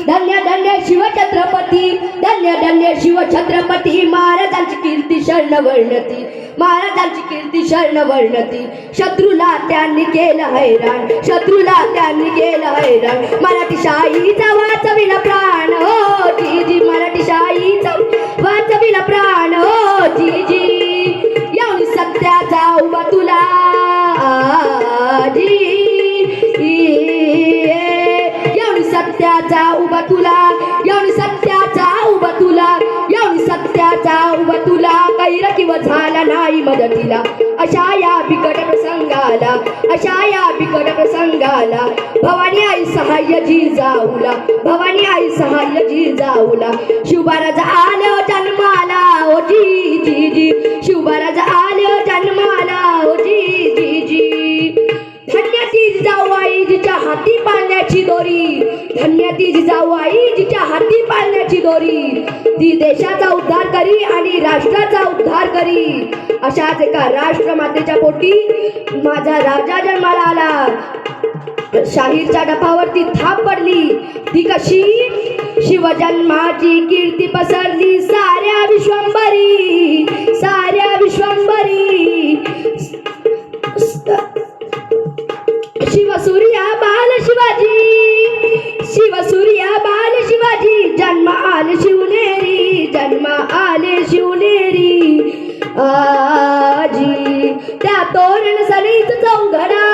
धन्य धन्य शिवछत्रपती, धन्य धन्य शिवछत्रपती, महाराजांची कीर्ती शरण वर्णती, महाराजांची कीर्ती शरण वर्णती. शत्रूला त्यांनी केलं हैराण, शत्रूला त्यांनी केलं हैराण. मराठी शाहीचा वाचविला प्राण हो जीजी, मराठी शाहीचा वाचविला प्राण हो जीजी. एवढी सत्याचा उभा तुला जी, एवढी सत्याचा उभा तुला, एवढी सत्याचा उभा तुला, एवढी सत्याचा उभा तुला. कैर किंवा झाला नाही मदतीला अशा या बिकट प्रसंगाला, अशा या बिकट प्रसंगाला. भवानी आई सहाय्य जिजाऊला, भवानी आई सहाय्य जिजाऊला. शिवबाराज आले हो जन्माला ओ जी जी जी, शिवबाराज आले हो जन्माला ओ जी जी जी. धन्य ती जिजाऊ आई जिच्या हाती पाळण्याची दोरी, धन्य ती जिजाऊ आई जिच्या हाती पाळण्याची दोरी. ती देशाचा उद्धार करी आणि राष्ट्राचा उद्धार करी. अशाच एका राष्ट्रमातेच्या पोटी माझा राजा जन्माला आला. शाहीरच्या डफावरती थाप पडली ती कशी, शिवजन्माची कीर्ती पसरली साऱ्या विश्वंभरी, साऱ्या विश्वंभरी. शिवसूर्या बाल शिवाजी, शिवसूर्या बाल शिवाजी, जन्म आले शिवनेरी, जन्म आले शिवनेरी. आजी त्या तोरण सलीच चौघडा,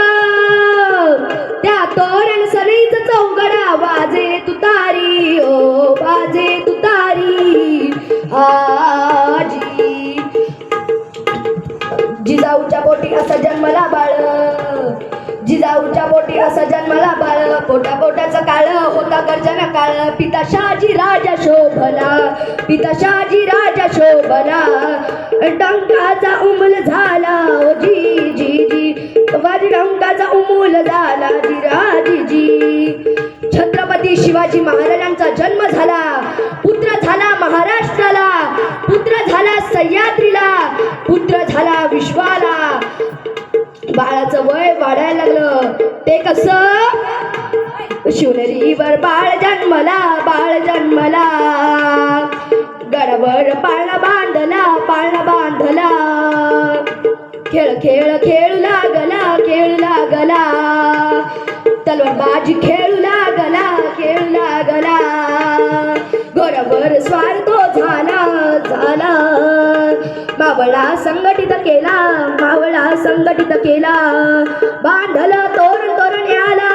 त्या तोरण सलीच चौघडा. वाजे तुतारी ओ वाजे तुतारी. आजी जिजाऊच्या पोटी असा जन्मला बाळ, जिजाऊच्या पोटी असा जन्मला बाळ. पोटा पोटाचं काळ होता गर्जना काळ. पिता शहाजी राजा शोभला, पिता शहाजी राजा शोभला. डंकाचा उमल झाला ओ जी जी जी, डंकाचा उमूल झाला जी जी. छत्रपती शिवाजी महाराजांचा जन्म झाला, पुत्र झाला महाराष्ट्राला, पुत्र झाला सह्याद्रीला, पुत्र झाला विश्वाला. बाळाचं वय वाढायला लागलं ते कसं, शिवनेरीवर बाळ जन्मला, बाळ जन्मला. गडावर पाळणा बांधला, पाळणा बांधला. खेळ खेळ खेळू लागला, खेळू लागला. तलवारबाजी खेळू लागला, खेळू लागला. घोड्यावर स्वार तो झाला, झाला. मावळा संघटित केला, मावळा संघटित केला. बांधल तोरण तोरण आला,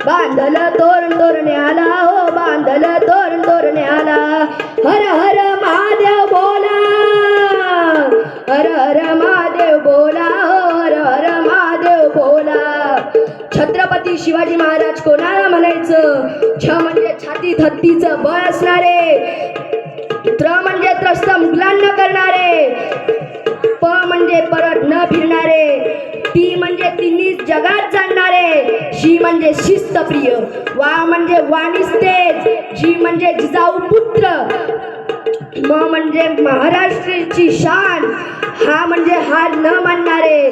बांधल तोरण तोरण आला हो, बांधल तोरण तोरण आला. हर हर महादेव बोला, हर हर महादेव बोला हो, हर हर महादेव बोला. छत्रपती शिवाजी महाराज कोणाला म्हणायचं, छ म्हणजे छाती हत्तीचं बळ असणारे, त्र म्हणजे त्रस्त मुघलांना करणारे, प म्हणजे परत न फिरणारे, टी म्हणजे तिन्ही जगात जाणणारे, शी म्हणजे शिस्तप्रिय, वा म्हणजे वाणिस्तेज, जी म्हणजे जिजाऊ पुत्र, म म्हणजे महाराष्ट्राची शान, हा म्हणजे हार न मानणारे,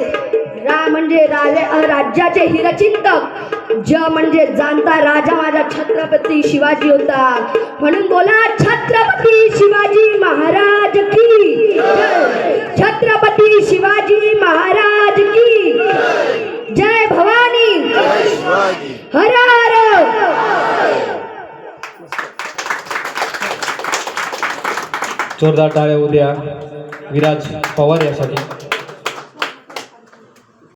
रा म्हणजे राज्याचे हिरचिंतक, ज म्हणजे जाणता राजा माझा छत्रपती शिवाजी होता. म्हणून बोला छत्रपती शिवाजी महाराज की, छत्रपती शिवाजी महाराज की जय. भवानी हर हर. जोरदार टाळ्या उद्या विराज पवार यासाठी.